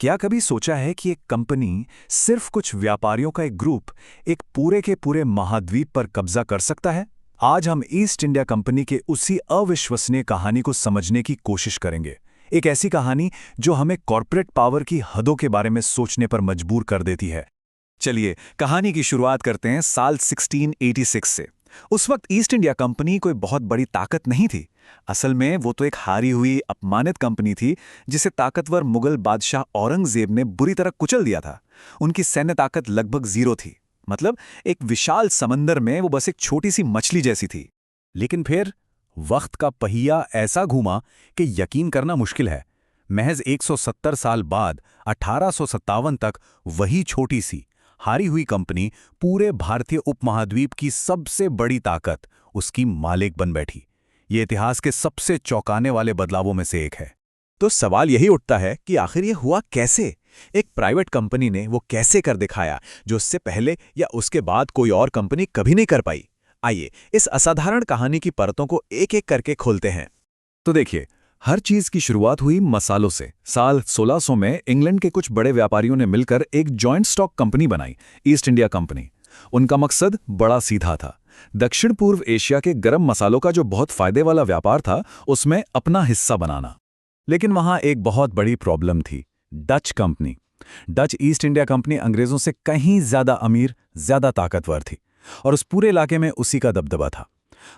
क्या कभी सोचा है कि एक कंपनी, सिर्फ कुछ व्यापारियों का एक ग्रुप, एक पूरे के पूरे महाद्वीप पर कब्जा कर सकता है? आज हम ईस्ट इंडिया कंपनी के उसी अविश्वसनीय कहानी को समझने की कोशिश करेंगे। एक ऐसी कहानी जो हमें कॉर्पोरेट पावर की हदों के बारे में सोचने पर मजबूर कर देती है। चलिए, कहानी की शुरुआत करते हैं साल 1686 से। उस वक्त ईस्ट इंडिया कंपनी कोई बहुत बड़ी ताकत नहीं थी। असल में वो तो एक हारी हुई, अपमानित कंपनी थी जिसे ताकतवर मुगल बादशाह औरंगजेब ने बुरी तरह कुचल दिया था। उनकी सैन्य ताकत लगभग जीरो थी। मतलब एक विशाल समंदर में वो बस एक छोटी सी मछली जैसी थी। लेकिन फिर वक्त का पहिया ऐसा घूमा कि यकीन करना मुश्किल है। महज 170 साल बाद 1857 तक वही छोटी सी हारी हुई कंपनी पूरे भारतीय उपमहाद्वीप की सबसे बड़ी ताकत, उसकी मालिक बन बैठी। ये इतिहास के सबसे चौंकाने वाले बदलावों में से एक है। तो सवाल यही उठता है कि आखिर ये हुआ कैसे? एक प्राइवेट कंपनी ने वो कैसे कर दिखाया जो उससे पहले या उसके बाद कोई और कंपनी कभी नहीं कर पाई? आइए इस असाधारण कहानी की परतों को एक एक करके खोलते हैं। तो देखिए, हर चीज की शुरुआत हुई मसालों से। साल 1600 में इंग्लैंड के कुछ बड़े व्यापारियों ने मिलकर एक जॉइंट स्टॉक कंपनी बनाई, ईस्ट इंडिया कंपनी। उनका मकसद बड़ा सीधा था। दक्षिण पूर्व एशिया के गरम मसालों का जो बहुत फायदे वाला व्यापार था, उसमें अपना हिस्सा बनाना। लेकिन वहां एक बहुत बड़ी प्रॉब्लम थी, Dutch company. Dutch east India company अंग्रेजों से कहीं ज्यादा अमीर, ज्यादा ताकतवर थी, और उस पूरे इलाके में उसी का दबदबा था।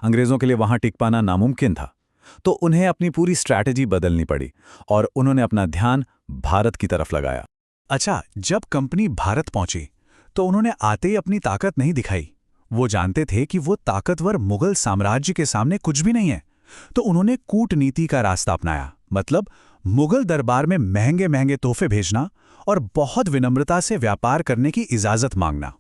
अंग्रेजों के लिए वहां टिक पाना नामुमकिन था। तो उन्हें अपनी पूरी स्ट्रैटेजी बदलनी पड़ी और उन्होंने अपना ध्यान भारत की तरफ लगाया। अच्छा, जब कंपनी भारत पहुंची तो उन्होंने आते ही अपनी ताकत नहीं दिखाई। वो जानते थे कि वो ताकतवर मुगल साम्राज्य के सामने कुछ भी नहीं है। तो उन्होंने कूटनीति का रास्ता अपनाया। मतलब मुगल दरबार में महंगे महंगे तोहफे भेजना और बहुत विनम्रता से व्यापार करने की इजाजत मांगना।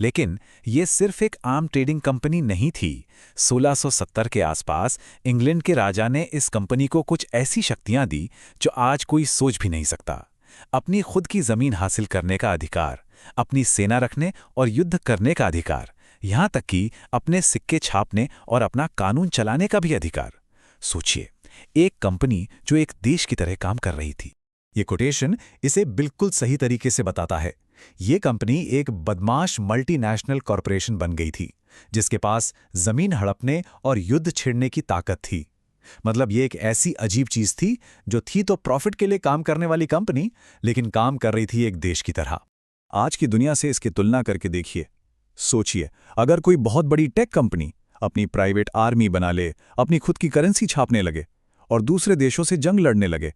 लेकिन ये सिर्फ एक आम ट्रेडिंग कंपनी नहीं थी। 1670 के आसपास इंग्लैंड के राजा ने इस कंपनी को कुछ ऐसी शक्तियां दी जो आज कोई सोच भी नहीं सकता। अपनी खुद की जमीन हासिल करने का अधिकार, अपनी सेना रखने और युद्ध करने का अधिकार, यहां तक कि अपने सिक्के छापने और अपना कानून चलाने का भी अधिकार। सोचिए, एक कंपनी जो एक देश की तरह काम कर रही थी। ये कोटेशन इसे बिल्कुल सही तरीके से बताता है। ये कंपनी एक बदमाश मल्टीनेशनल कॉरपोरेशन बन गई थी, जिसके पास जमीन हड़पने और युद्ध छिड़ने की ताकत थी। मतलब ये एक ऐसी अजीब चीज थी जो थी तो प्रॉफिट के लिए काम करने वाली कंपनी, लेकिन काम कर रही थी एक देश की तरह। आज की दुनिया से इसकी तुलना करके देखिए। सोचिए, अगर कोई बहुत बड़ी टेक कंपनी अपनी प्राइवेट आर्मी बना ले, अपनी खुद की करेंसी छापने लगे और दूसरे देशों से जंग लड़ने लगे।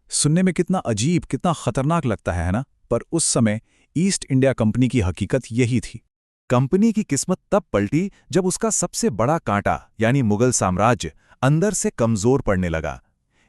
सुनने में कितना अजीब, कितना खतरनाक लगता है ना? पर उस समय ईस्ट इंडिया कंपनी की हकीकत यही थी। कंपनी की किस्मत तब पलटी जब उसका सबसे बड़ा कांटा यानी मुगल साम्राज्य अंदर से कमजोर पड़ने लगा।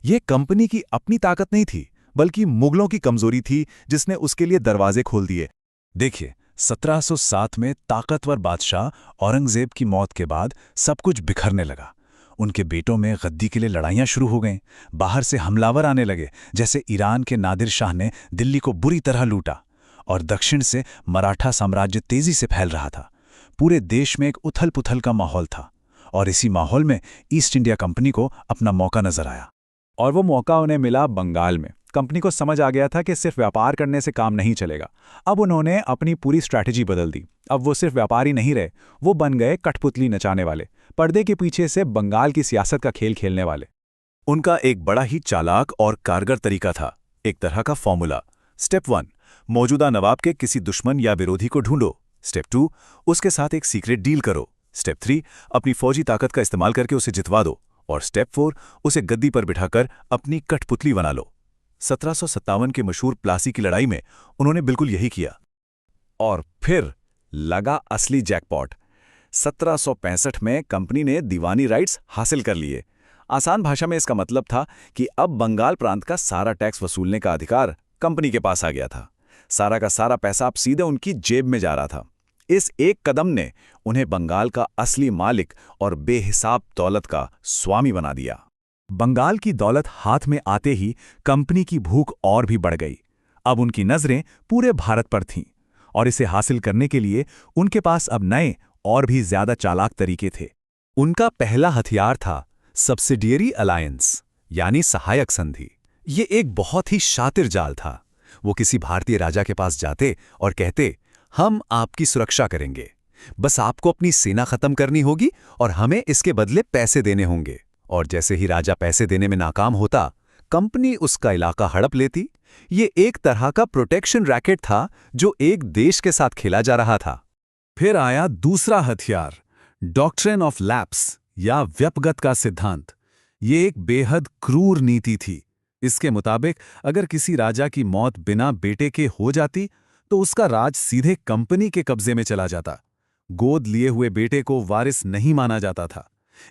यह कंपनी की अपनी ताकत नहीं थी, बल्कि मुगलों की कमजोरी थी जिसने उसके लिए दरवाजे खोल दिए। देखिए, 1707 में ताकतवर बादशाह औरंगजेब की मौत के बाद सब कुछ बिखरने लगा। उनके बेटों में गद्दी के लिए लड़ाइयां शुरू हो गईं। बाहर से हमलावर आने लगे, जैसे ईरान के नादिर शाह ने दिल्ली को बुरी तरह लूटा, और दक्षिण से मराठा साम्राज्य तेजी से फैल रहा था। पूरे देश में एक उथल-पुथल का माहौल था, और इसी माहौल में ईस्ट इंडिया कंपनी को अपना मौका नजर आया। और वो मौका उन्हें मिला बंगाल में। कंपनी को समझ आ गया था कि सिर्फ व्यापार करने से काम नहीं चलेगा। अब उन्होंने अपनी पूरी स्ट्रैटेजी बदल दी। अब वो सिर्फ व्यापारी नहीं रहे, वो बन गए कठपुतली नचाने वाले, पर्दे के पीछे से बंगाल की सियासत का खेल खेलने वाले। उनका एक बड़ा ही चालाक और कारगर तरीका था, एक तरह का फॉर्मूला। स्टेप 1, मौजूदा नवाब के किसी दुश्मन या विरोधी को ढूंढो। स्टेप 2, उसके साथ एक सीक्रेट डील करो। स्टेप 3, अपनी फौजी ताकत का इस्तेमाल करके उसे जितवा दो। और स्टेप 4, उसे गद्दी पर बिठाकर अपनी कठपुतली बना लो। 1757 के मशहूर प्लासी की लड़ाई में उन्होंने बिल्कुल यही किया। और फिर लगा असली जैकपॉट। 1765 में कंपनी ने दीवानी राइट्स हासिल कर लिए। आसान भाषा में इसका मतलब था कि अब बंगाल प्रांत का सारा टैक्स वसूलने का अधिकार कंपनी के पास आ गया था। सारा का सारा पैसा अब सीधे उनकी जेब में जा रहा था। इस एक कदम ने उन्हें बंगाल का असली मालिक और बेहिसाब दौलत का स्वामी बना दिया। बंगाल की दौलत हाथ में आते ही कंपनी की भूख और भी बढ़ गई। अब उनकी नजरें पूरे भारत पर थीं, और इसे हासिल करने के लिए उनके पास अब नए और भी ज्यादा चालाक तरीके थे। उनका पहला हथियार था सब्सिडियरी अलायंस, यानी सहायक संधि। ये एक बहुत ही शातिर जाल था। वो किसी भारतीय राजा के पास जाते और कहते, हम आपकी सुरक्षा करेंगे, बस आपको अपनी सेना खत्म करनी होगी और हमें इसके बदले पैसे देने होंगे। और जैसे ही राजा पैसे देने में नाकाम होता, कंपनी उसका इलाका हड़प लेती। ये एक तरह का प्रोटेक्शन रैकेट था जो एक देश के साथ खेला जा रहा था। फिर आया दूसरा हथियार, डॉक्ट्रिन ऑफ लैप्स या व्यपगत का सिद्धांत। ये एक बेहद क्रूर नीति थी। इसके मुताबिक अगर किसी राजा की मौत बिना बेटे के हो जाती तो उसका राज सीधे कंपनी के कब्जे में चला जाता। गोद लिए हुए बेटे को वारिस नहीं माना जाता था।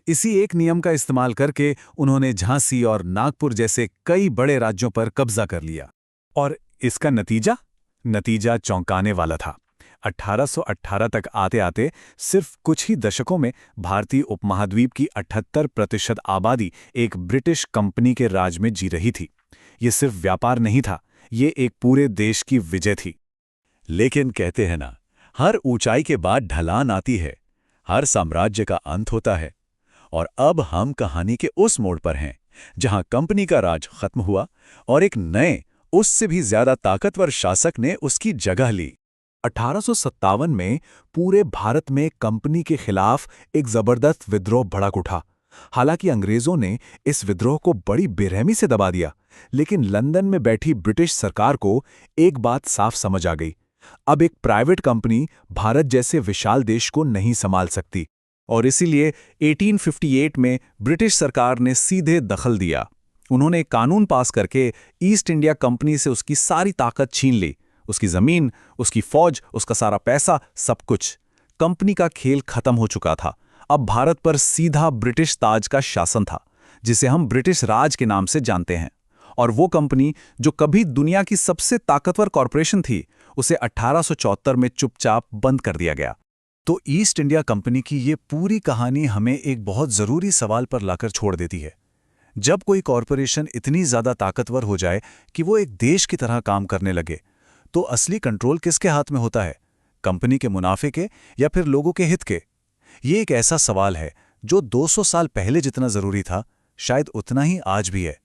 इसी एक नियम का इस्तेमाल करके उन्होंने झांसी और नागपुर जैसे कई बड़े राज्यों पर कब्जा कर लिया। और इसका नतीजा चौंकाने वाला था। 1818 तक आते आते सिर्फ कुछ ही दशकों में भारतीय उपमहाद्वीप की 78% आबादी एक ब्रिटिश कंपनी के राज में जी रही थी। ये सिर्फ व्यापार नहीं था, ये एक पूरे देश की विजय थी। लेकिन कहते हैं ना, हर ऊंचाई के बाद ढलान आती है, हर साम्राज्य का अंत होता है। और अब हम कहानी के उस मोड़ पर हैं जहां कंपनी का राज खत्म हुआ और एक नए, उससे भी ज्यादा ताकतवर शासक ने उसकी जगह ली। 1857 में पूरे भारत में कंपनी के खिलाफ एक जबरदस्त विद्रोह भड़क उठा। हालांकि अंग्रेजों ने इस विद्रोह को बड़ी बेरहमी से दबा दिया, लेकिन लंदन में बैठी ब्रिटिश सरकार को एक बात साफ समझ आ गई। अब एक प्राइवेट कंपनी भारत जैसे विशाल देश को नहीं संभाल सकती, और इसीलिए 1858 में ब्रिटिश सरकार ने सीधे दखल दिया। उन्होंने एक कानून पास करके ईस्ट इंडिया कंपनी से उसकी सारी ताकत छीन ली, उसकी जमीन, उसकी फौज, उसका सारा पैसा, सब कुछ। कंपनी का खेल खत्म हो चुका था। अब भारत पर सीधा ब्रिटिश ताज का शासन था, जिसे हम ब्रिटिश राज के नाम से जानते हैं। और वो कंपनी जो कभी दुनिया की सबसे ताकतवर कॉरपोरेशन थी, उसे 1874 में चुपचाप बंद कर दिया गया। तो ईस्ट इंडिया कंपनी की ये पूरी कहानी हमें एक बहुत जरूरी सवाल पर लाकर छोड़ देती है। जब कोई कॉरपोरेशन इतनी ज्यादा ताकतवर हो जाए कि वो एक देश की तरह काम करने लगे, तो असली कंट्रोल किसके हाथ में होता है? कंपनी के मुनाफे के या फिर लोगों के हित के? ये एक ऐसा सवाल है जो 200 साल पहले जितना जरूरी था, शायद उतना ही आज भी है।